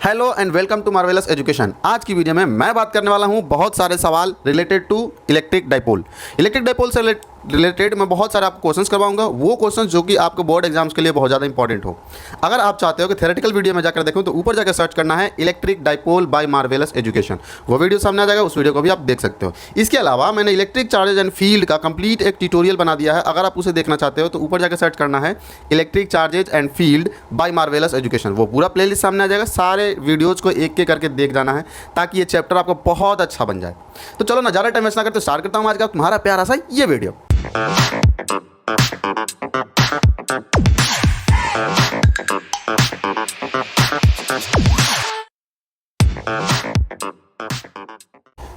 Hello and welcome to Marvelous Education. आज की video में मैं बात करने वाला हूं बहुत सारे सवाल related to electric dipole. Electric dipole से रिलेटेड मैं बहुत सारे आपको क्वेश्चंस करवाऊंगा, वो क्वेश्चंस जो कि आपको बोर्ड एग्जाम्स के लिए बहुत ज़्यादा इंपॉर्टेंट हो। अगर आप चाहते हो कि थ्योरेटिकल वीडियो में जाकर देखूं तो ऊपर जाकर सर्च करना है electric dipole by Marvelous Education, वो वीडियो सामने आ जाएगा, उस वीडियो को भी आप देख सकते हो। इसके अलावा मैंने इलेक्ट्रिक चार्जेज एंड फील्ड का कंप्लीट एक ट्यूटोरियल बना दिया है, अगर आप उसे देखना चाहते हो तो ऊपर जाकर सर्च करना है electric charges and field by Marvelous Education, वो पूरा प्लेलिस्ट सामने आ जाएगा। सारे वीडियोज़ को एक एक करके देख जाना है ताकि ये चैप्टर आपको बहुत अच्छा बन जाए। तो चलो ना ज़्यादा टाइम वेस्ट ना करते स्टार्ट करता हूँ आज का तुम्हारा प्यारा सा ये वीडियो।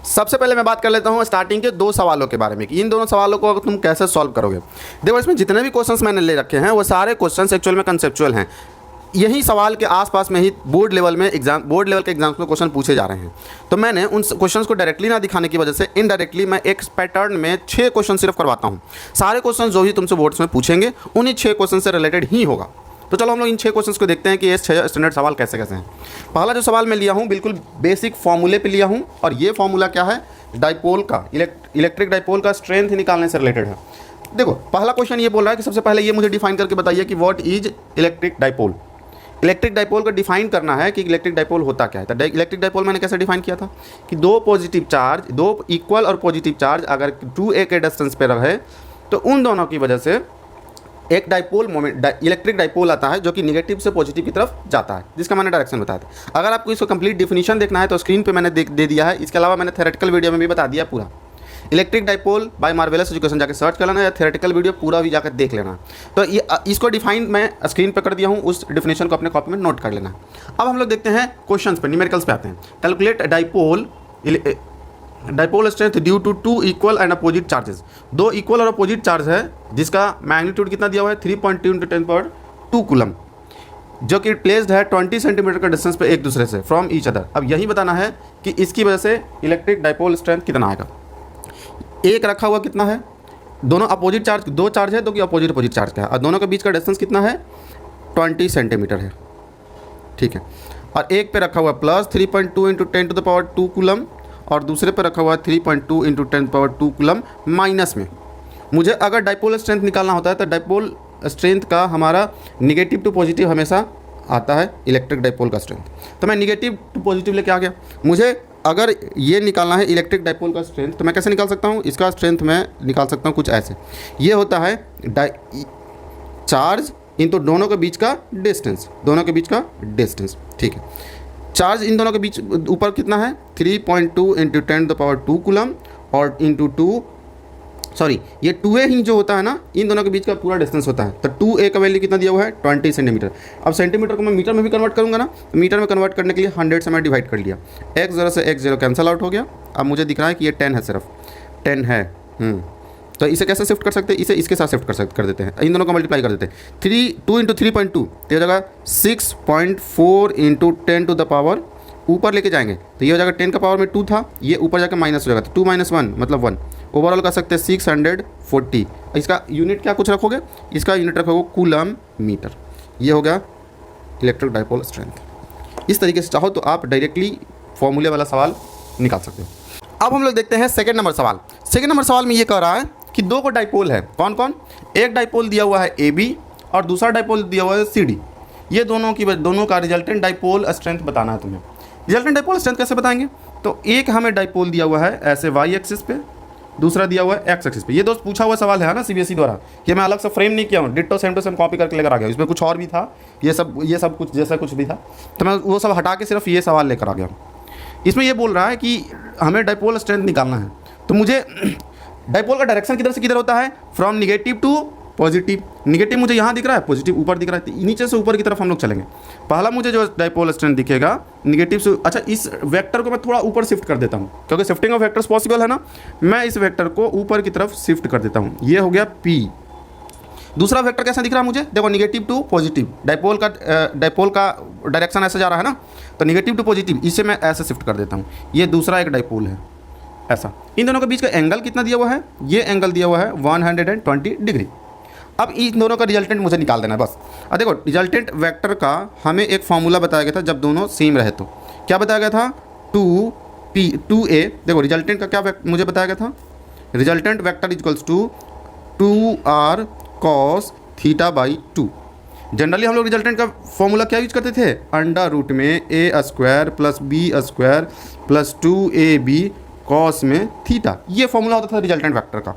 सबसे पहले मैं बात कर लेता हूं स्टार्टिंग के दो सवालों के बारे में कि इन दोनों सवालों को तुम कैसे सॉल्व करोगे। देखो, इसमें जितने भी क्वेश्चंस मैंने ले रखे हैं वो सारे क्वेश्चंस एक्चुअल में कंसेप्चुअल हैं। यही सवाल के आसपास में ही बोर्ड लेवल के एग्जाम्स में क्वेश्चन पूछे जा रहे हैं। तो मैंने उन क्वेश्चंस को डायरेक्टली ना दिखाने की वजह से इनडायरेक्टली मैं एक पैटर्न में 6 क्वेश्चन सिर्फ करवाता हूँ। सारे क्वेश्चन जो भी तुमसे बोर्ड्स में पूछेंगे उन्हीं 6 क्वेश्चन से रिलेटेड ही होगा। तो चलो हम लोग इन 6 क्वेश्चंस को देखते हैं कि ये 6 स्टैंडर्ड सवाल कैसे कैसे हैं। पहला जो सवाल मैं लिया हूँ बिल्कुल बेसिक फॉर्मूले पे लिया हूँ, और ये फॉर्मूला क्या है, डाइपोल का, इलेक्ट्रिक डाइपोल का स्ट्रेंथ निकालने से रिलेटेड है। देखो, पहला क्वेश्चन ये बोल रहा है कि सबसे पहले ये मुझे डिफाइन करके बताइए कि what is electric dipole. Electric dipole को डिफाइन करना है कि इलेक्ट्रिक डाइपोल होता क्या है। तो इलेक्ट्रिक डाइपोल मैंने कैसे डिफाइन किया था कि दो इक्वल और पॉजिटिव चार्ज अगर 2a के डिस्टेंस पे रहे तो उन दोनों की वजह से एक डाइपोल मोमेंट इलेक्ट्रिक डाइपोल आता है जो कि निगेटिव से पॉजिटिव की तरफ जाता है, जिसका मैंने डायरेक्शन बताया था। अगर आपको इसको कंप्लीट डिफिनीशन देखना है तो स्क्रीन पे मैंने दे दिया है। इसके अलावा मैंने थ्योरेटिकल वीडियो में भी बता दिया पूरा। Electric dipole by Marvelous Education जाकर सर्च कर लेना, या थ्योरेटिकल वीडियो पूरा भी जाकर देख लेना। तो ये इसको डिफाइन मैं स्क्रीन पर कर दिया हूँ, उस डिफिनेशन को अपने कॉपी में नोट कर लेना। अब हम लोग देखते हैं क्वेश्चंस पे, न्यूमेरिकल्स पे आते हैं। Calculate dipole strength due to 2 equal and opposite charges. 2 equal और अपोजिट चार्ज है जिसका मैग्नीट्यूड कितना दिया हुआ है 3.2 × 10⁻² कूलम, जो कि प्लेस्ड है 20 सेंटीमीटर का डिस्टेंस पे एक दूसरे से फ्रॉम ईच अदर। अब यही बताना है कि इसकी वजह से इलेक्ट्रिक डाइपोल स्ट्रेंथ कितना आएगा। एक रखा हुआ कितना है, दोनों अपोजिट चार्ज, 2 चार्ज है तो कि अपोजिट चार्ज का है, और दोनों के बीच का डिस्टेंस कितना है 20 सेंटीमीटर है, ठीक है। और एक पे रखा हुआ प्लस 3.2 × 10⁻² कूलम, और दूसरे पे रखा हुआ 3.2 × 10⁻² कूलम माइनस में। मुझे अगर डाइपोल स्ट्रेंथ निकालना होता है तो डाइपोल स्ट्रेंथ का हमारा निगेटिव टू पॉजिटिव हमेशा आता है इलेक्ट्रिक डाइपोल का स्ट्रेंथ। तो मैं निगेटिव टू पॉजिटिव लेके आ गया। मुझे अगर ये निकालना है इलेक्ट्रिक डाइपोल का स्ट्रेंथ तो मैं कैसे निकाल सकता हूँ, इसका स्ट्रेंथ मैं निकाल सकता हूँ कुछ ऐसे। ये होता है चार्ज इन तो दोनों के बीच का डिस्टेंस, ठीक है। चार्ज इन दोनों के बीच ऊपर कितना है 3.2 × 10⁻² कूलम, और ये 2a ही जो होता है ना, इन दोनों के बीच का पूरा डिस्टेंस होता है। तो 2a का वैल्यू कितना दिया हुआ है 20 सेंटीमीटर। अब सेंटीमीटर को मैं मीटर में भी कन्वर्ट करूंगा ना, तो मीटर में कन्वर्ट करने के लिए 100 से मैं डिवाइड कर लिया, x0 से x0 कैंसिल आउट हो गया। अब मुझे दिख रहा है कि ये 10 है, सिर्फ 10 है। तो इसे कैसे शिफ्ट कर सकते हैं, इसे इसके साथ शिफ्ट कर देते हैं, इन दोनों को मल्टीप्लाई कर देते हैं। 2 × 3.2 तो ये जगह 6.4 × 10⁻, ऊपर लेके जाएंगे तो ये हो जाएगा 10 का पावर में 2 था, ये ऊपर जाकर माइनस हो जाएगा, तो 2 - 1 मतलब 1। ओवरऑल कर सकते हैं 640। इसका यूनिट क्या कुछ रखोगे, इसका यूनिट रखोगे कूलम मीटर। ये हो गया इलेक्ट्रिक डाइपोल स्ट्रेंथ। इस तरीके से चाहो तो आप डायरेक्टली फॉर्मूले वाला सवाल निकाल सकते हो। अब हम लोग देखते हैं सेकंड नंबर सवाल। सेकंड नंबर सवाल में ये कह रहा है कि 2 को डाइपोल है, कौन कौन। एक डाइपोल दिया हुआ है AB और दूसरा डाइपोल दिया हुआ है CD। ये दोनों का रिजल्टेंट डाइपोल स्ट्रेंथ बताना है तुम्हें। रिजल्टेंट डाइपोल स्ट्रेंथ कैसे बताएंगे, तो एक हमें डाइपोल दिया हुआ है ऐसे y एक्सिस पे, दूसरा दिया हुआ है x एक्सिस पे। ये दोस्त पूछा हुआ सवाल है ना CBSE द्वारा, ये मैं अलग से फ्रेम नहीं किया हूँ, ditto same to same copy करके लेकर आ गया। इसमें कुछ और भी था, ये सब कुछ जैसा कुछ भी था, तो मैं वो सब हटा के सिर्फ ये सवाल लेकर आ गया। इसमें ये बोल रहा है कि हमें डाइपोल स्ट्रेंथ निकालना है, तो मुझे डाइपोल का डायरेक्शन किधर से किधर होता है, from negative to positive. Negative मुझे यहाँ दिख रहा है, पॉजिटिव ऊपर दिख रहा है, नीचे से ऊपर की तरफ हम लोग चलेंगे। पहला मुझे जो डाइपोल स्ट्रेंथ दिखेगा निगेटिव से, अच्छा इस वेक्टर को मैं थोड़ा ऊपर शिफ्ट कर देता हूँ क्योंकि शिफ्टिंग ऑफ वेक्टर्स पॉसिबल है ना। मैं इस वेक्टर को ऊपर की तरफ शिफ्ट कर देता हूँ, ये हो गया P। दूसरा वेक्टर कैसा दिख रहा है मुझे, देखो निगेटिव टू पॉजिटिव, डाइपोल का डायरेक्शन ऐसे जा रहा है ना, तो निगेटिव टू पॉजिटिव इसे मैं ऐसे शिफ्ट कर देता हूँ। ये दूसरा एक डाइपोल है ऐसा। इन दोनों के बीच का एंगल कितना दिया हुआ है, ये एंगल दिया हुआ है 120 डिग्री। अब इन दोनों का रिजल्टेंट मुझे निकाल देना है बस। अब देखो रिजल्टेंट वेक्टर का हमें एक फॉर्मूला बताया गया था जब दोनों सेम रहे तो क्या बताया गया था 2a। देखो रिजल्टेंट का क्या मुझे बताया गया था, resultant vector equals to 2r cos theta by 2। Generally हम लोग रिजल्टेंट का फॉर्मूला क्या यूज करते थे, अंडर रूट में a square plus b square plus 2ab cos में थीटा, ये फॉर्मूला होता था रिजल्टेंट वेक्टर का।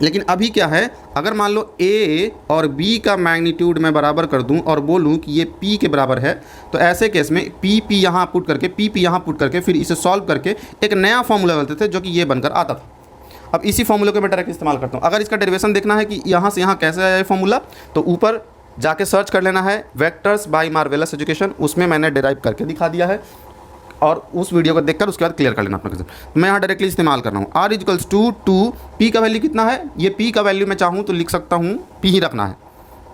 लेकिन अभी क्या है, अगर मान लो a और b का मैग्नीट्यूड मैं बराबर कर दूं और बोलूं कि ये p के बराबर है, तो ऐसे केस में p यहाँ पुट करके p यहाँ पुट करके फिर इसे सॉल्व करके एक नया फॉर्मूला बनाते थे जो कि ये बनकर आता था। अब इसी फॉर्मूले को मैं डायरेक्ट इस्तेमाल करता हूँ। अगर इसका डेरिवेशन देखना है कि यहाँ से यहाँ कैसे आया ये फॉर्मूला, तो ऊपर जाके सर्च कर लेना है वेक्टर्स बाय मार्वेलस एजुकेशन, उसमें मैंने डिराइव करके दिखा दिया है और उस वीडियो को देखकर उसके बाद क्लियर कर लेना अपना। मैं यहाँ डायरेक्टली इस्तेमाल कर रहा हूँ r इक्वल्स टू 2, p का वैल्यू कितना है, ये p का वैल्यू मैं चाहूँ तो लिख सकता हूँ p ही रखना है,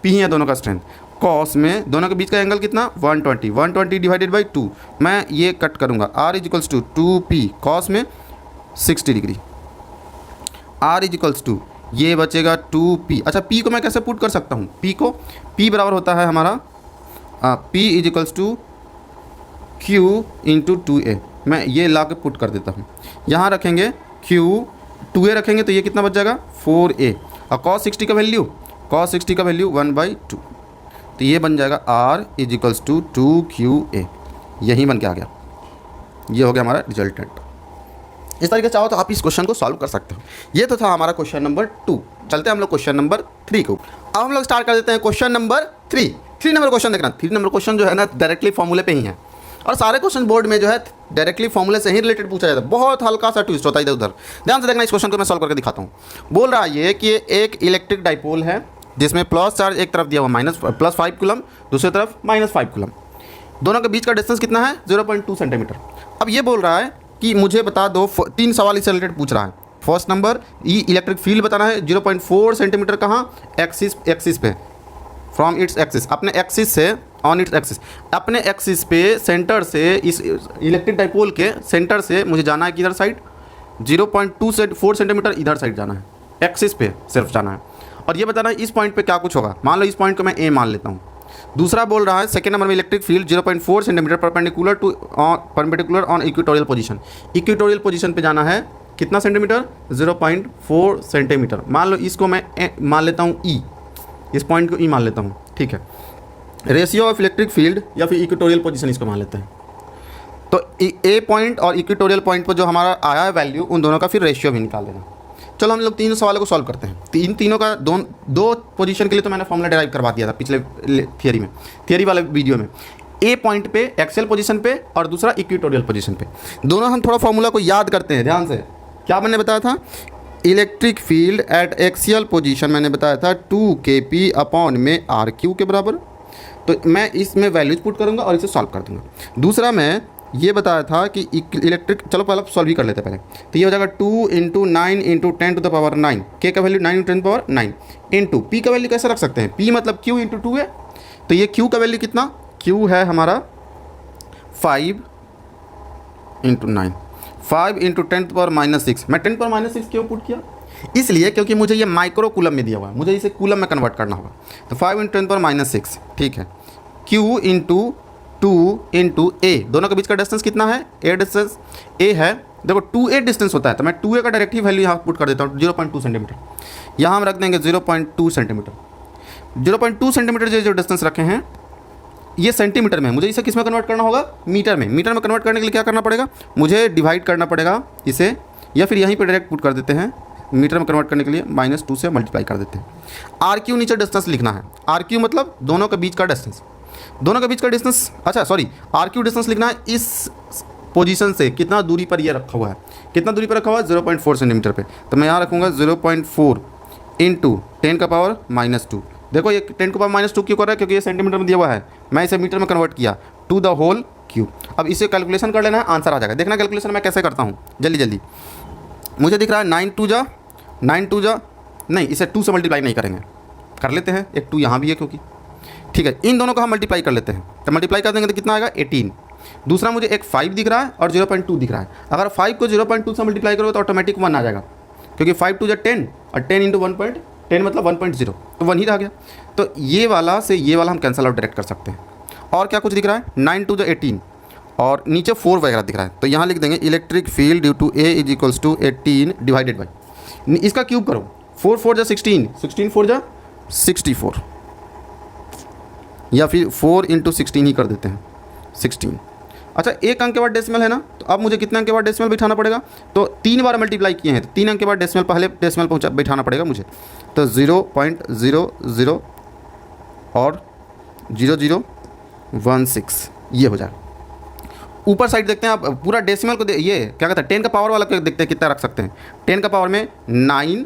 p ही है दोनों का स्ट्रेंथ। कॉस में दोनों के बीच का एंगल कितना 120 डिवाइडेड बाई 2, मैं ये कट करूँगा r equals to 2p cos में 60 डिग्री, r इक्वल्स टू ये बचेगा 2p। अच्छा p को मैं कैसे पुट कर सकता हूँ, p को p बराबर होता है हमारा p equals to q into 2a। मैं ये ला के पुट कर देता हूँ, यहाँ रखेंगे q 2a रखेंगे तो ये कितना बच जाएगा 4a, और cos 60 का वैल्यू 1/2, तो ये बन जाएगा r इक्वल्स टू 2qa। यही बन के आ गया, ये हो गया हमारा रिजल्टेंट। इस तरीके से चाहो तो आप इस क्वेश्चन को सॉल्व कर सकते हो। ये तो था हमारा क्वेश्चन नंबर 2। चलते हैं हम लोग क्वेश्चन नंबर 3 को। अब हम लोग स्टार्ट कर देते हैं क्वेश्चन नंबर 3 नंबर क्वेश्चन देखना। 3 नंबर क्वेश्चन जो है ना डायरेक्टली फॉर्मूले पे ही है, और सारे क्वेश्चन बोर्ड में जो है डायरेक्टली फॉर्मूले से ही रिलेटेड पूछा जाता है, बहुत हल्का सा ट्विस्ट होता है इधर उधर। ध्यान से देखना, इस क्वेश्चन को मैं सॉल्व करके दिखाता हूँ। बोल रहा है ये कि एक इलेक्ट्रिक डाइपोल है जिसमें प्लस चार्ज एक तरफ दिया हुआ +5 कूलम, दूसरी तरफ -5 कूलम, दोनों के बीच का डिस्टेंस कितना है 0.2 सेंटीमीटर। अब ये बोल रहा है कि मुझे बता दो, 3 सवाल इससे रिलेटेड पूछ रहा है। फर्स्ट नंबर इलेक्ट्रिक फील्ड बताना है 0.4 सेंटीमीटर कहाँ, एक्सिस पे, फ्रॉम इट्स एक्सिस, अपने एक्सिस से ऑन इट्स एक्सिस, अपने एक्सिस पे सेंटर से, इस इलेक्ट्रिक डाइपोल के सेंटर से मुझे जाना है किधर साइड 0.4 सेंटीमीटर इधर साइड जाना है, एक्सिस पे सिर्फ जाना है। और ये बताना है इस पॉइंट पे क्या कुछ होगा। मान लो इस पॉइंट को मैं ए मान लेता हूँ। दूसरा बोल रहा है सेकेंड नंबर में electric field 0.4 centimetre perpendicular on equatorial position, equatorial position पे जाना है कितना सेंटीमीटर 0.4 सेंटीमीटर। मान लो इसको मैं मान लेता हूँ ई, इस पॉइंट को ई मान लेता हूँ, ठीक है। रेशियो ऑफ इलेक्ट्रिक फील्ड या फिर इक्वेटोरियल पोजीशन इसको मान लेते हैं। तो ए पॉइंट और इक्वेटोरियल पॉइंट पर जो हमारा आया है वैल्यू, उन दोनों का फिर रेशियो भी निकाल देना। चलो हम लोग 3 सवालों को सॉल्व करते हैं। तीनों का दो पोजीशन के लिए तो मैंने फॉर्मूला डिराइव करवा दिया था पिछले थियरी वाले वीडियो में। ए पॉइंट पे एक्सियल पोजीशन पे और दूसरा इक्वेटोरियल पोजीशन पे, दोनों हम थोड़ा फॉर्मूला को याद करते हैं ध्यान से। क्या मैंने बताया था, electric field eight axial position मैंने बताया था 2kp अपॉन में RQ के बराबर। तो मैं इसमें वैल्यूज पुट करूँगा और इसे सॉल्व कर दूँगा। दूसरा मैं ये बताया था कि इलेक्ट्रिक, चलो पहले सॉल्व ही कर लेते हैं पहले। तो ये हो जाएगा 2 × 9 × 10⁻9, k का वैल्यू 9 × 10⁻9 इंटू p का वैल्यू कैसे रख सकते हैं, p मतलब q × 2 है, तो ये q का वैल्यू कितना, q है हमारा 5 × 9, 5 × 10⁻6। मैं 10⁻6 क्यों पुट किया, इसलिए क्योंकि मुझे ये माइक्रो कूलम में दिया हुआ है, मुझे इसे कूलम में कन्वर्ट करना होगा। तो 5 × 10⁻6, ठीक है। q × 2 × a, दोनों के बीच का डिस्टेंस कितना है, a डिस्टेंस a है, देखो 2a डिस्टेंस होता है, तो मैं 2a का डायरेक्ट ही वैल्यू यहाँ पुट कर देता हूँ 0.2 सेंटीमीटर। यहाँ हम रख देंगे 0.2 सेंटीमीटर। 0.2 सेंटीमीटर जो डिस्टेंस रखे हैं ये सेंटीमीटर में, मुझे इसे किस में कन्वर्ट करना होगा, मीटर में। मीटर में कन्वर्ट करने के लिए क्या करना पड़ेगा, मुझे डिवाइड करना पड़ेगा इसे, या फिर यहीं पर डायरेक्ट पुट कर देते हैं। मीटर में कन्वर्ट करने के लिए -2 से मल्टीप्लाई कर देते हैं। RQ नीचे डिस्टेंस लिखना है, RQ मतलब दोनों के बीच का डिस्टेंस, दोनों के बीच का डिस्टेंस, अच्छा सॉरी RQ डिस्टेंस लिखना है इस पोजीशन से कितना दूरी पर ये रखा हुआ है, कितना दूरी पर रखा हुआ है 0.4 सेंटीमीटर पे। तो मैं यहाँ रखूँगा 0.4 × 10⁻²। देखो ये 10⁻² क्यों कर रहा है, क्योंकि ये सेंटीमीटर में दिया हुआ है, मैं इसे मीटर में कन्वर्ट किया टू द होल क्यूब। अब इसे कैलकुलेशन कर लेना है, आंसर आ जाएगा। देखना कैलकुलेशन मैं कैसे करता हूँ, जल्दी मुझे दिख रहा है 9 2 जा नहीं, इसे 2 से मल्टीप्लाई नहीं करेंगे, कर लेते हैं, एक 2 यहाँ भी है क्योंकि, ठीक है। इन दोनों को हम मल्टीप्लाई कर लेते हैं, तो मल्टीप्लाई कर देंगे तो कितना आएगा 18। दूसरा मुझे एक 5 दिख रहा है और 0.2 दिख रहा है। अगर 5 को 0.2 से मल्टीप्लाई करो तो ऑटोमेटिक 1 आ जाएगा, क्योंकि 5 2 जा 10 और 10 × 1.2 10 मतलब 1.0, तो 1 ही रह गया। तो ये वाला से ये वाला हम कैंसिल आउट डायरेक्ट कर सकते हैं। और क्या कुछ दिख रहा है, 9 2 18 और नीचे 4 वगैरह दिख रहा है, तो यहाँ लिख देंगे electric field due to A is equals to 18 divided by, इसका क्यूब करो, 4 4 जा 16, 16 4 जा 64, या फिर 4 इंटू 16 ही कर देते हैं 16। अच्छा, एक अंक के बाद डेसिमल है ना, तो अब मुझे कितने अंक के बाद डेसिमल बिठाना पड़ेगा, तो 3 बार मल्टीप्लाई किए हैं तो 3 अंक के बाद डेसिमल पहले डेसिमल पहुँचा बिठाना पड़ेगा मुझे, तो 0.00 और 0016 ये हो जाएगा। ऊपर साइड देखते हैं आप, पूरा डेसिमल को ये क्या कहते हैं 10 का पावर वाला देखते हैं कितना रख सकते हैं। 10 का पावर में 9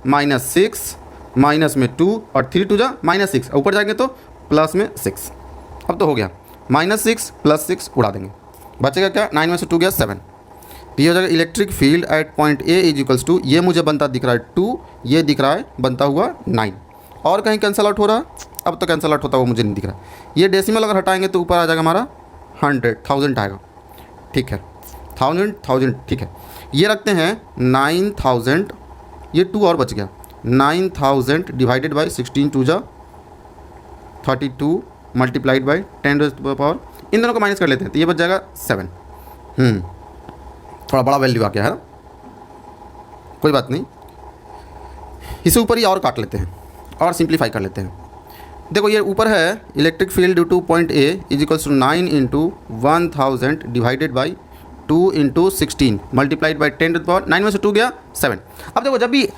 माइनस 6 माइनस में 2 और 3 2 जा -6, ऊपर जाएंगे तो प्लस में 6। अब तो हो गया -6 + 6 उड़ा देंगे, बचेगा क्या, 9 में से 2 गया 7। तो ये हो जाएगा electric field at point A is equals to, ये मुझे बनता दिख रहा है 2, ये दिख रहा है बनता हुआ 9, और कहीं कैंसिल आउट हो रहा है, अब तो कैंसिल आउट होता वो मुझे नहीं दिख रहा। ये डेसिमल अगर हटाएंगे तो ऊपर आ जाएगा हमारा 100,000 आएगा, ठीक है, 1000 ठीक है। ये रखते हैं 9000, ये 2 और बच गया, 9000 डिवाइडेड बाई 16 2 जा 32 multiplied by 10 to the power, इन दोनों को माइनस कर लेते हैं तो ये बच जाएगा 7। थोड़ा बड़ा वैल्यू आ गया है ना, कोई बात नहीं, इसे ऊपर ही और काट लेते हैं और सिंप्लीफाई कर लेते हैं। देखो ये ऊपर है electric field due to point A is equals to 9 into 1000 divided by 2 into 16 multiplied by 10 to the power, 9 में से 2 गया 7। अब देखो जब भी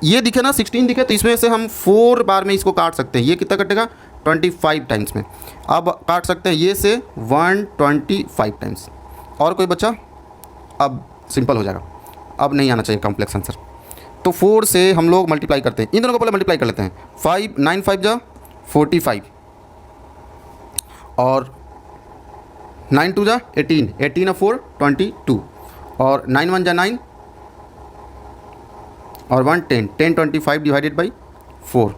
ये दिखे ना 16 दिखे तो इसमें से हम 4 बार में इसको काट सकते हैं, ये कितना कटेगा 25 टाइम्स में। अब काट सकते हैं ये से 125 टाइम्स, और कोई बचा, अब सिंपल हो जाएगा, अब नहीं आना चाहिए कॉम्प्लेक्स आंसर। तो 4 से हम लोग मल्टीप्लाई करते हैं, इन दोनों को पहले मल्टीप्लाई कर लेते हैं, 5 9 5 जा 45 और 9 2 जा 18, 18 और 4 22 और 9 1 जा 9 और 1 10, 10 25 divided by 4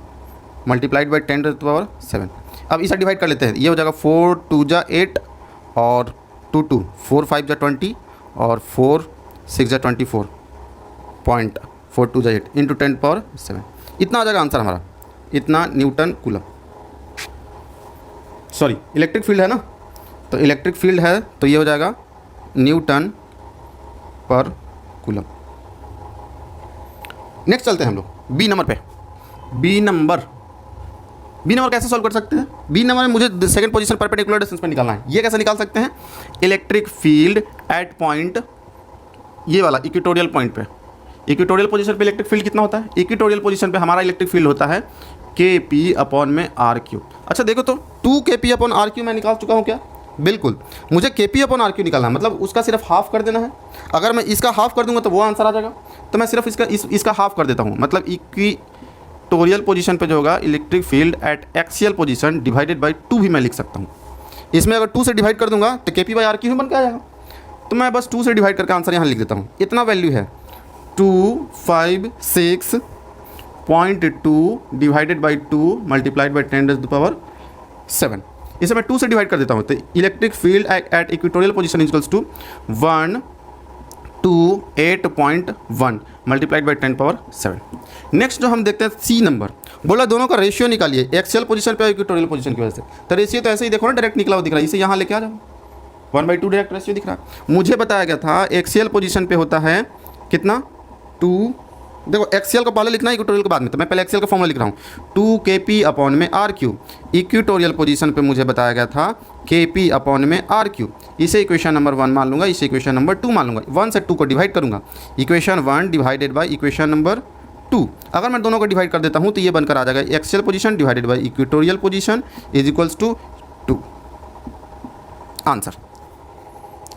multiplied by 10 to the power 7। अब इसे डिवाइड कर लेते हैं, ये हो जाएगा 4 2 जा 8 और 2 2, 4 5 जा 20 और 4 6 जा 24.42 जा 8 इंटू 10 पावर 7, इतना आ जाएगा आंसर हमारा, इतना Newton coulomb, sorry electric field है ना, तो इलेक्ट्रिक फील्ड है तो ये हो जाएगा न्यूटन पर कूलम। नेक्स्ट चलते हैं हम लोग बी नंबर पे। बी नंबर कैसे सॉल्व कर सकते हैं, बी नंबर में मुझे सेकंड पोजीशन परपेंडिकुलर डिस्टेंस पे निकालना है। ये कैसे निकाल सकते हैं, इलेक्ट्रिक फील्ड एट पॉइंट ये वाला इक्वेटोरियल पॉइंट पे, इक्वेटोरियल पोजीशन पे इलेक्ट्रिक फील्ड कितना होता है, इक्वेटोरियल पोजीशन पे हमारा इलेक्ट्रिक फील्ड होता है Kp/r3। अच्छा देखो तो 2 Kp/r3 मैं निकाल चुका हूँ क्या, बिल्कुल, मुझे Kp/r3 निकालना है, मतलब उसका सिर्फ हाफ कर देना है। अगर मैं इसका हाफ कर दूंगा तो वो आंसर आ जाएगा, तो मैं सिर्फ इसका हाफ कर देता हूँ, मतलब इक्वेटोरियल पोजीशन पे जो होगा electric field eight axial position divided by 2 भी मैं लिख सकता हूँ। इसमें अगर 2 से डिवाइड कर दूंगा तो Kp/r3 बन के आ जाएगा, तो मैं बस 2 से डिवाइड करके आंसर यहाँ लिख देता हूँ। इतना वैल्यू है 256.2 divided by 2 multiplied by 10 to the power 7, इसे मैं 2 से डिवाइड कर देता हूँ, तो electric field at equatorial position equals to 128.1 multiplied by 10 power 7। Next जो हम देखते हैं सी नंबर, बोला दोनों का रेशियो निकालिए एक्सियल पोजीशन पे और इक्वेटोरियल पोजीशन की वजह से, तो रेशियो तो ऐसे ही देखो ना डायरेक्ट निकला हुआ दिख रहा है, इसे यहाँ लेके आ जाओ, 1/2 डायरेक्ट रेशियो दिख रहा है। मुझे बताया गया था एक्सियल पोजीशन पे होता है कितना 2, देखो एक्सियल को पहले लिखना है इक्वेटोरियल के बाद में, तो मैं पहले एक्सियल का फॉर्मूला लिख रहा हूँ 2 Kp/r3। इक्वेटोरियल पोजीशन पे मुझे बताया गया था Kp/r3, इसे इक्वेशन नंबर 1 मान लूँगा, इसे इक्वेशन नंबर 2 मान लूँगा, 1 से 2 को डिवाइड करूँगा, equation 1 divided by equation number 2। अगर मैं दोनों को डिवाइड कर देता हूँ तो ये बनकर आ जाएगा axial position divided by equatorial position is equals to 2 answer.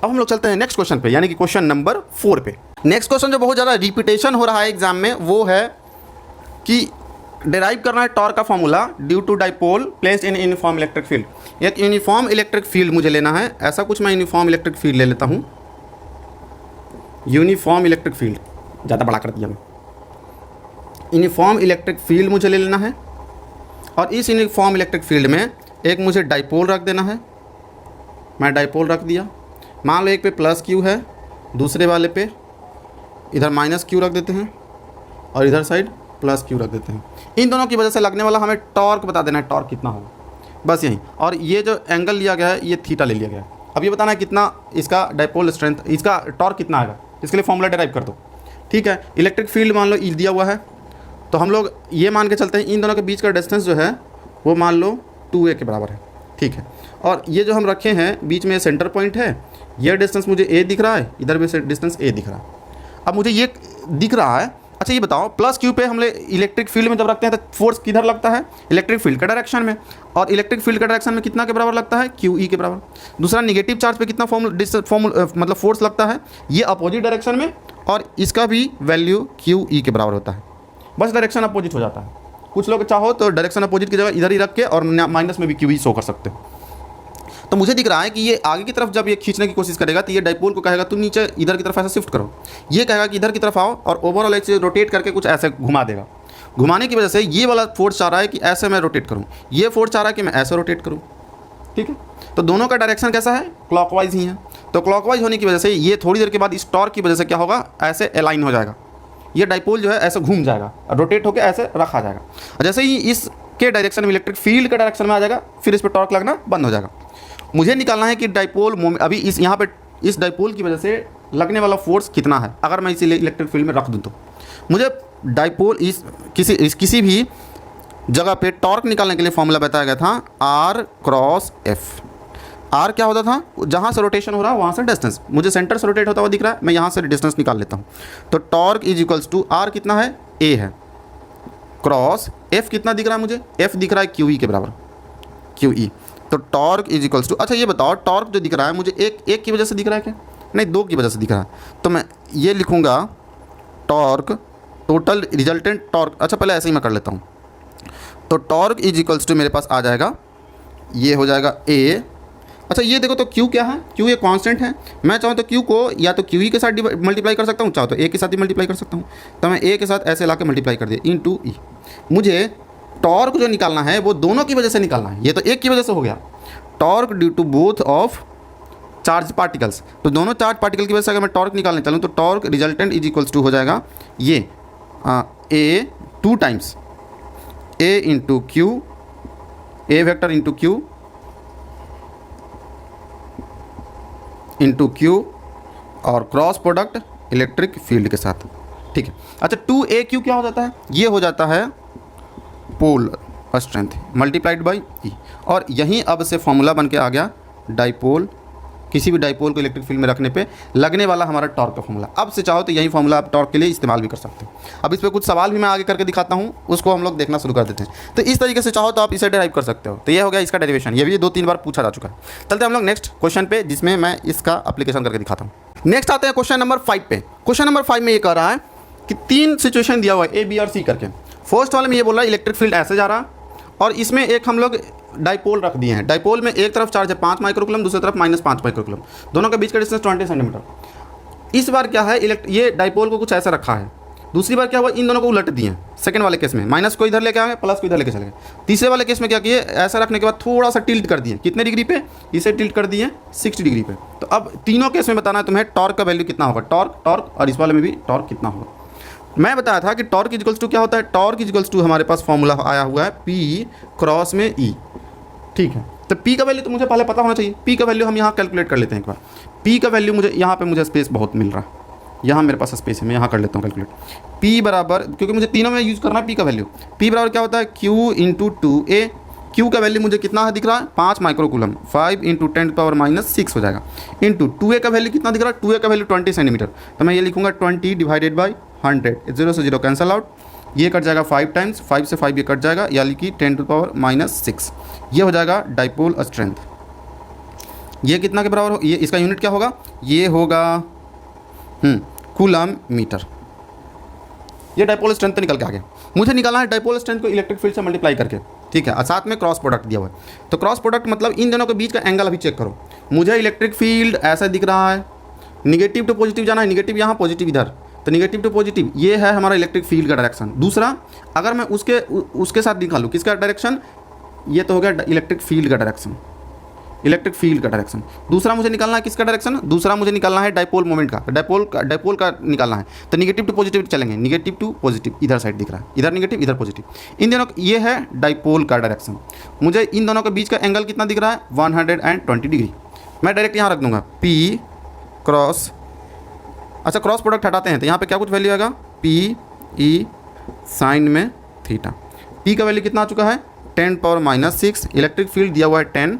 अब हम लोग चलते हैं नेक्स्ट क्वेश्चन पे, यानी कि क्वेश्चन नंबर 4 पे। नेक्स्ट क्वेश्चन जो बहुत ज़्यादा रिपीटेशन हो रहा है एग्जाम में वो है कि डिराइव करना है टॉर्क का formula due to dipole placed in uniform electric field. एक यूनिफॉर्म इलेक्ट्रिक फील्ड मुझे लेना है, ऐसा कुछ मैं यूनिफॉर्म इलेक्ट्रिक फील्ड ले लेता हूँ, यूनिफॉर्म इलेक्ट्रिक फील्ड, ज़्यादा बड़ा कर दिया मैं, यूनिफॉर्म इलेक्ट्रिक फील्ड मुझे ले लेना है, और इस यूनिफॉर्म इलेक्ट्रिक फील्ड में एक मुझे डाइपोल रख देना है, मैं डाइपोल रख दिया, मान लो एक पे प्लस क्यू है, दूसरे वाले पे इधर माइनस क्यू रख देते हैं और इधर साइड प्लस क्यू रख देते हैं। इन दोनों की वजह से लगने वाला हमें टॉर्क बता देना है, टॉर्क कितना होगा, बस यही। और ये जो एंगल लिया गया है ये थीटा ले लिया गया है। अब ये बताना है कितना इसका डाइपोल स्ट्रेंथ, इसका टॉर्क कितना आएगा, इसके लिए फॉर्मूला डेराइव कर दो। ठीक है, इलेक्ट्रिक फील्ड मान लो ई दिया हुआ है, तो हम लोग ये मान के चलते हैं इन दोनों के बीच का डिस्टेंस जो है वो मान लो 2a के बराबर है। ठीक है, और ये जो हम रखे हैं बीच में सेंटर पॉइंट है, ये डिस्टेंस मुझे a दिख रहा है, इधर भी डिस्टेंस a दिख रहा है। अब मुझे ये दिख रहा है, अच्छा ये बताओ प्लस क्यू पे हमने इलेक्ट्रिक फील्ड में जब रखते हैं तो फोर्स किधर लगता है, इलेक्ट्रिक फील्ड का डायरेक्शन में, और इलेक्ट्रिक फील्ड का डायरेक्शन में कितना के बराबर लगता है, क्यू ई के बराबर। दूसरा नेगेटिव चार्ज पे कितना मतलब फोर्स लगता है, ये अपोजिट डायरेक्शन में, और इसका भी वैल्यू क्यू ई के बराबर होता है, बस डायरेक्शन अपोजिट हो जाता है। कुछ लोग चाहो तो डायरेक्शन अपोजिट की जगह इधर ही रख के और माइनस में भी क्यू ई शो कर सकते हो। तो मुझे दिख रहा है कि ये आगे की तरफ जब ये खींचने की कोशिश करेगा तो ये डाइपोल को कहेगा तुम नीचे इधर की तरफ ऐसे शिफ्ट करो, ये कहेगा कि इधर की तरफ आओ, और ओवरऑल ऐसे रोटेट करके कुछ ऐसे घुमा देगा। घुमाने की वजह से ये वाला फोर्स चाह रहा है कि ऐसे मैं रोटेट करूँ, ये फोर्स चाह रहा है कि मैं ऐसे रोटेट करूँ। ठीक है, तो दोनों का डायरेक्शन कैसा है, क्लॉकवाइज ही है। तो क्लॉकवाइज होने की वजह से ये थोड़ी देर के बाद इस टॉर्क की वजह से क्या होगा, ऐसे अलाइन हो जाएगा, ये डाइपोल जो है ऐसे घूम जाएगा, रोटेट होकर ऐसे रखा जाएगा। जैसे ही इसके डायरेक्शन में इलेक्ट्रिक फील्ड का डायरेक्शन में आ जाएगा, फिर इस पर टॉर्क लगना बंद हो जाएगा। मुझे निकालना है कि डाइपोल अभी इस यहाँ पे इस डाइपोल की वजह से लगने वाला फोर्स कितना है। अगर मैं इसे इलेक्ट्रिक फील्ड में रख दूँ तो मुझे डाइपोल किसी भी जगह पे टॉर्क निकालने के लिए फॉर्मूला बताया गया था R क्रॉस F। R क्या होता था, जहाँ से रोटेशन हो रहा है वहाँ से डिस्टेंस, मुझे सेंटर से रोटेट होता हुआ दिख रहा है, मैं यहाँ से डिस्टेंस निकाल लेता हूँ। तो torque is equals to R कितना है, A है, क्रॉस F कितना दिख रहा है मुझे, F दिख रहा है QE के बराबर, QE। तो टॉर्क इज इक्वल्स टू, अच्छा ये बताओ टॉर्क जो दिख रहा है मुझे एक की वजह से दिख रहा है क्या, नहीं 2 की वजह से दिख रहा है। तो मैं ये लिखूँगा टॉर्क टोटल रिजल्टेंट टॉर्क, अच्छा पहले ऐसे ही मैं कर लेता हूँ। तो टॉर्क इज इक्वल्स टू मेरे पास आ जाएगा, ये हो जाएगा A। अच्छा ये देखो तो Q क्या है, Q ये कांस्टेंट है, मैं चाहूँ तो Q को या तो QE के साथ मल्टीप्लाई कर सकता हूँ, चाहो तो A के साथ ही मल्टीप्लाई कर सकता हूँ। तो मैं A के साथ ऐसे ला के मल्टीप्लाई कर दिया इनटू E। मुझे टॉर्क जो निकालना है वो दोनों की वजह से निकालना है, ये तो एक की वजह से हो गया, torque due to both of charge particles. तो दोनों चार्ज पार्टिकल की वजह से अगर मैं टॉर्क निकालने चलूँ तो torque resultant is equals to हो जाएगा ये A 2 times A into Q, A vector into Q into Q और क्रॉस प्रोडक्ट इलेक्ट्रिक फील्ड के साथ। ठीक है, अच्छा 2AQ क्या हो जाता है, ये हो जाता है pole strength multiplied by E. और यहीं अब से फॉर्मूला बन के आ गया डाइपोल, किसी भी डाइपोल को इलेक्ट्रिक फील्ड में रखने पे लगने वाला हमारा टॉर्क का फॉर्मूला। अब से चाहो तो यही फॉर्मूला आप टॉर्क के लिए इस्तेमाल भी कर सकते हो। अब इस पर कुछ सवाल भी मैं आगे करके दिखाता हूँ, उसको हम लोग देखना शुरू कर देते हैं। तो इस तरीके से चाहो तो आप इसे डेराइव कर सकते हो। तो ये हो गया इसका डेरिवेशन, ये भी 2-3 बार पूछा जा चुका है। चलते हम लोग नेक्स्ट क्वेश्चन पे, जिसमें मैं इसका अप्लीकेशन करके दिखाता हूँ। नेक्स्ट आते हैं क्वेश्चन नंबर 5 पे। क्वेश्चन नंबर 5 में ये कह रहा है कि 3 सिचुएशन दिया हुआ है A, B और C करके। फर्स्ट वाले में ये बोल रहा है इलेक्ट्रिक फील्ड ऐसे जा रहा, और इसमें एक हम लोग डाइपोल रख दिए हैं। डाइपोल में एक तरफ चार्ज है 5 माइक्रोकूलम, दूसरी तरफ -5 माइक्रोकूलम, दोनों के बीच का डिस्टेंस 20 सेंटीमीटर। इस बार क्या है, ये डाइपोल को कुछ ऐसा रखा है। दूसरी बार क्या हुआ, इन दोनों को उलट दिए। सेकंड वाले केस में माइनस को इधर लेके आए, प्लस को इधर लेके चले गए। तीसरे वाले केस में क्या किए, ऐसा रखने के बाद थोड़ा सा टिल्ट कर दिए, कितने डिग्री पे, इसे टिल्ट कर दिए 60 डिग्री पे। तो अब तीनों केस में बताना है तुम्हें टॉर्क का वैल्यू कितना होगा, टॉर्क, और इस वाले में भी टॉर्क कितना होगा। मैं बताया था कि टॉर्क इक्वल्स टू क्या होता है, टॉर्क इक्वल्स टू हमारे पास फॉर्मूला आया हुआ है P क्रॉस में E। ठीक है, तो P का वैल्यू तो मुझे पहले पता होना चाहिए। P का वैल्यू हम यहाँ कैलकुलेट कर लेते हैं एक बार। P का वैल्यू मुझे यहाँ पे मुझे स्पेस बहुत मिल रहा है, यहाँ मेरे पास स्पेस है, मैं यहाँ कर लेता हूँ कैलकुलेट। P बराबर, क्योंकि मुझे तीनों में यूज़ करना है P का वैल्यू। P बराबर क्या होता है, Q इंटू 2A। Q का वैल्यू मुझे कितना है दिख रहा है, 5 माइक्रोकूलम, 5 इंटू 10⁻⁻6 हो जाएगा। इंटू 2A का वैल्यू कितना दिख रहा है, 2A का वैल्यू 20 सेंटीमीटर। तो मैं ये लिखूँगा 20 डिवाइडेड बाई 100, 0 से 0 कैंसल आउट, ये कट जाएगा 5 टाइम्स, 5 से 5 ये कट जाएगा, यानी कि 10⁻⁻6। ये हो जाएगा डाइपोल स्ट्रेंथ। ये कितना के बराबर हो, ये इसका यूनिट क्या होगा, ये होगा कूलम मीटर। ये डाइपोल स्ट्रेंथ तो निकल के आ गया। मुझे निकालना है डाइपोल स्ट्रेंथ को इलेक्ट्रिक फील्ड से मल्टीप्लाई करके। ठीक है, और साथ में क्रॉस प्रोडक्ट दिया हुआ है। तो क्रॉस प्रोडक्ट मतलब इन दोनों के बीच का एंगल अभी चेक करो। मुझे इलेक्ट्रिक फील्ड ऐसा दिख रहा है, निगेटिव टू पॉजिटिव जाना है, निगेटिव यहाँ पॉजिटिव इधर, तो निगेटिव टू पॉजिटिव ये है हमारा इलेक्ट्रिक फील्ड का डायरेक्शन। दूसरा अगर मैं उसके साथ निकालूँ किसका डायरेक्शन, ये तो हो गया इलेक्ट्रिक फील्ड का डायरेक्शन। इलेक्ट्रिक फील्ड का डायरेक्शन। दूसरा मुझे निकालना है किसका डायरेक्शन, दूसरा मुझे निकालना है डाइपोल मोमेंट का, डाइपोल का निकालना है। तो निगेटिव टू पॉजिटिव चलेंगे, निगेटिव टू पॉजिटिव, इधर साइड दिख रहा है, इधर निगेटिव इधर पॉजिटिव। इन दोनों ये है डाइपोल का डायरेक्शन। मुझे इन दोनों के बीच का एंगल कितना दिख रहा है, 120 डिग्री। मैं डायरेक्ट यहाँ रख दूंगा पी क्रॉस, अच्छा क्रॉस प्रोडक्ट हटाते हैं तो यहाँ पे क्या कुछ वैल्यू आएगा, पी ई साइन में थीटा। पी का वैल्यू कितना आ चुका है 10⁻⁻6, इलेक्ट्रिक फील्ड दिया हुआ है 10,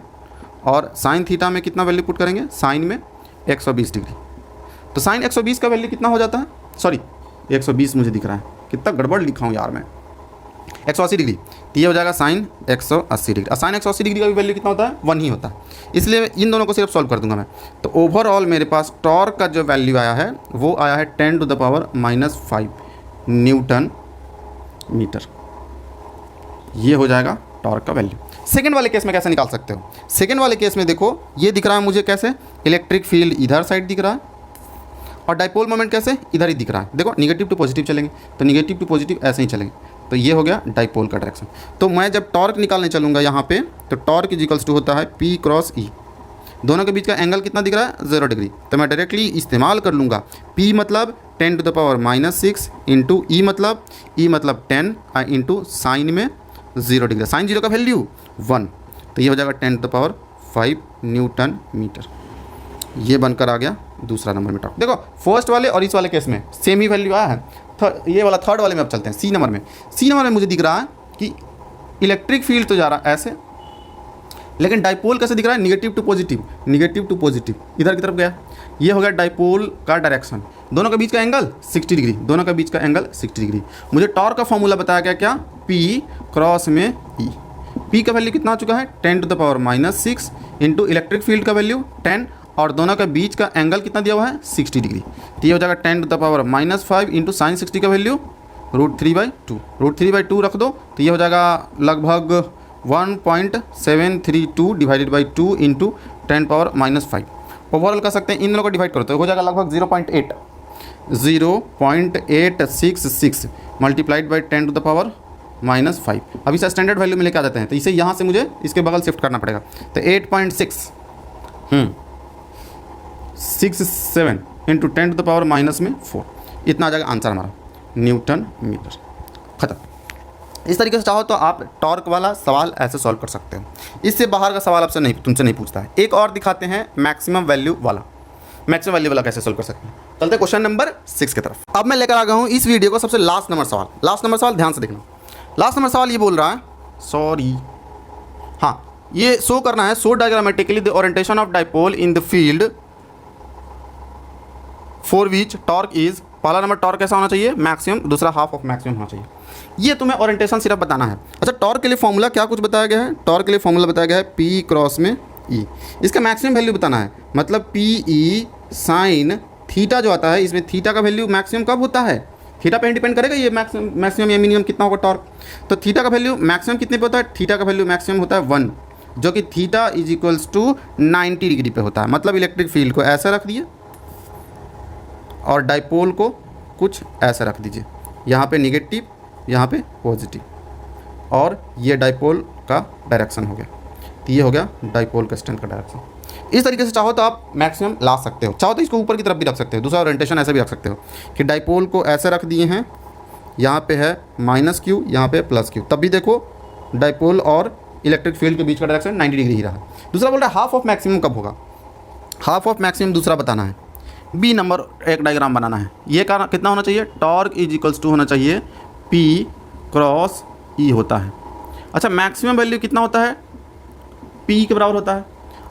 और साइन थीटा में कितना वैल्यू पुट करेंगे, साइन में 120 डिग्री। तो साइन 120 का वैल्यू कितना हो जाता है, सॉरी 120 मुझे दिख रहा है, कितना गड़बड़ लिखा हूँ यार मैं, 180 डिग्री। तो ये हो जाएगा साइन 180 डिग्री। और साइन 180 डिग्री का भी वैल्यू कितना होता है, 1 ही होता है, इसलिए इन दोनों को सिर्फ सॉल्व कर दूंगा मैं। तो ओवरऑल मेरे पास टॉर्क का जो वैल्यू आया है वो आया है 10⁻⁻5 न्यूटन मीटर। ये हो जाएगा टॉर्क का वैल्यू। सेकंड वाले केस में कैसे निकाल सकते हो, सेकंड वाले केस में देखो ये दिख रहा है मुझे कैसे, इलेक्ट्रिक फील्ड इधर साइड दिख रहा है और डाइपोल मोमेंट कैसे इधर ही दिख रहा है। देखो निगेटिव टू पॉजिटिव चलेंगे तो निगेटिव टू पॉजिटिव ऐसे ही चलेंगे। तो ये हो गया डाइपोल का डायरेक्शन। तो मैं जब टॉर्क निकालने चलूँगा यहाँ पे तो टॉर्क इजिकल्स टू होता है पी क्रॉस ई, दोनों के बीच का एंगल कितना दिख रहा है 0 डिग्री। तो मैं डायरेक्टली इस्तेमाल कर लूँगा पी मतलब 10⁻⁻6 इंटू ई मतलब 10 इंटू साइन में 0 डिग्री, साइन 0 का वैल्यू 1, तो ये हो जाएगा 10⁻5 न्यूटन मीटर। ये बनकर आ गया दूसरा नंबर में टॉर्क। देखो फर्स्ट वाले और इस वाले केस में सेम ही वैल्यू आया है। ये वाला थर्ड वाले में अब चलते हैं, सी नंबर में। सी नंबर में मुझे दिख रहा है कि इलेक्ट्रिक फील्ड तो जा रहा है ऐसे, लेकिन डाइपोल कैसे दिख रहा है, negative to positive, negative to positive इधर की तरफ गया। ये हो गया डाइपोल का डायरेक्शन। दोनों के बीच का एंगल 60 डिग्री, दोनों के बीच का एंगल 60 डिग्री। मुझे टॉर्क का फॉर्मूला बताया गया क्या, पी क्रॉस में ई। पी का वैल्यू कितना आ चुका है 10⁻⁻6 इंटू इलेक्ट्रिक फील्ड का वैल्यू 10, और दोनों के बीच का एंगल कितना दिया हुआ है 60 डिग्री। तो ये हो जाएगा 10⁻⁻5 इंटू साइन 60 का वैल्यू √3/2, √3/2 रख दो तो ये हो जाएगा लगभग 1.732 डिवाइडेड बाई 2 इंटू 10⁻�5। ओवरऑल कर सकते हैं, इन दोनों को डिवाइड करो तो हो जाएगा लगभग 0.866 मल्टीप्लाइड बाई 10⁻⁻5। अब इसे स्टैंडर्ड वैल्यू में लेके आ जाते हैं तो इसे यहाँ से मुझे इसके बगल शिफ्ट करना पड़ेगा। तो 8.667 इंटू 10⁻⁻4, इतना आ जाएगा आंसर हमारा न्यूटन मीटर। खत्म। इस तरीके से चाहो तो आप टॉर्क वाला सवाल ऐसे सॉल्व कर सकते हो, इससे बाहर का सवाल आपसे नहीं, तुमसे नहीं पूछता है। एक और दिखाते हैं मैक्सिमम वैल्यू वाला। मैक्सिमम वैल्यू वाला कैसे सॉल्व कर सकते हैं, चलते क्वेश्चन नंबर 6 की तरफ। अब मैं लेकर आ गया हूँ इस वीडियो को सबसे लास्ट नंबर सवाल। लास्ट नंबर सवाल ध्यान से देखना। लास्ट नंबर सवाल ये बोल रहा है, सॉरी हाँ, ये शो करना है, show diagrammatically the orientation of dipole in the field for which torque is. पहला नंबर टॉर्क कैसा होना चाहिए, मैक्सिमम, दूसरा हाफ ऑफ मैक्सिमम होना चाहिए। ये तुम्हें ओरिएंटेशन सिर्फ बताना है। अच्छा टॉर्क के लिए फॉर्मूला क्या कुछ बताया गया है, टॉर्क के लिए फॉर्मूला बताया गया है पी क्रॉस में ई। इसका मैक्सिमम वैल्यू बताना है, मतलब पी ई साइन थीटा जो आता है, इसमें थीटा का वैल्यू मैक्सिमम कब होता है, थीटा पे डिपेंड करेगा ये मैक्सिमम या मिनिमम कितना होगा टॉर्क। तो थीटा का वैल्यू मैक्सिमम कितने पे होता है, थीटा का वैल्यू मैक्सिमम होता है 1, जो कि theta is equals to 90 degree पे होता है। मतलब इलेक्ट्रिक फील्ड को ऐसा रख दिए और डाइपोल को कुछ ऐसा रख दीजिए, यहाँ पे निगेटिव यहाँ पे पॉजिटिव, और ये डाइपोल का डायरेक्शन हो गया। तो ये हो गया डाइपोल का स्टैंड का डायरेक्शन। इस तरीके से चाहो तो आप मैक्सिमम ला सकते हो, चाहो तो इसको ऊपर की तरफ भी रख सकते हो, दूसरा ओरिएंटेशन ऐसे भी रख सकते हो कि डाइपोल को ऐसे रख दिए हैं, यहाँ पे है -q, यहाँ पे +q, तब भी देखो डाइपोल और इलेक्ट्रिक फील्ड के बीच का डायरेक्शन 90 डिग्री ही रहा। दूसरा बोल रहा है हाफ ऑफ मैक्सिमम कब होगा, हाफ ऑफ मैक्सिमम दूसरा बताना है। बी नंबर एक डायग्राम बनाना है। ये का कितना होना चाहिए, टॉर्क इज इक्वल्स टू होना चाहिए पी क्रॉस ई होता है। अच्छा मैक्सिमम वैल्यू कितना होता है, पी के बराबर होता है।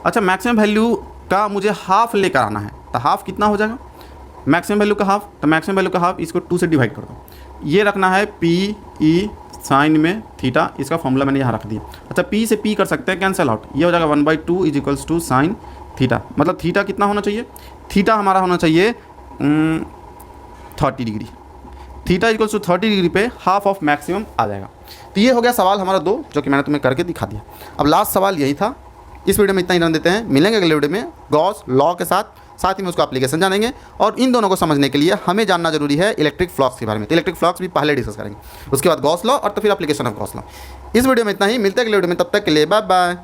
अच्छा मैक्सिमम वैल्यू का मुझे हाफ लेकर आना है, तो हाफ कितना हो जाएगा, मैक्सिमम वैल्यू का हाफ, तो मैक्सिमम वैल्यू का हाफ इसको 2 से डिवाइड कर दो। ये रखना है पी ई साइन में थीटा, इसका फॉर्मूला मैंने यहाँ रख दिया। अच्छा पी से पी कर सकते हैं कैंसिल आउट, ये हो जाएगा 1/2 is equals to sine theta. मतलब थीटा कितना होना चाहिए, थीटा हमारा होना चाहिए 30 degree. Theta equals to 30 degree पे हाफ ऑफ मैक्सिमम आ जाएगा। तो ये हो गया सवाल हमारा 2, जो कि मैंने तुम्हें करके दिखा दिया। अब लास्ट सवाल यही था। इस वीडियो में इतना ही रहने देते हैं, मिलेंगे अगले वीडियो में गॉस लॉ के साथ ही में उसका एप्लीकेशन जानेंगे। और इन दोनों को समझने के लिए हमें जानना जरूरी है इलेक्ट्रिक फ्लक्स के बारे में। तो इलेक्ट्रिक फ्लक्स भी पहले डिस्कस करेंगे, उसके बाद गॉस लॉ और तो फिर एप्लीकेशन ऑफ गॉस लॉ। इस वीडियो में इतना ही, मिलते हैं अगले वीडियो में, तब तक के लिए बाय बाय।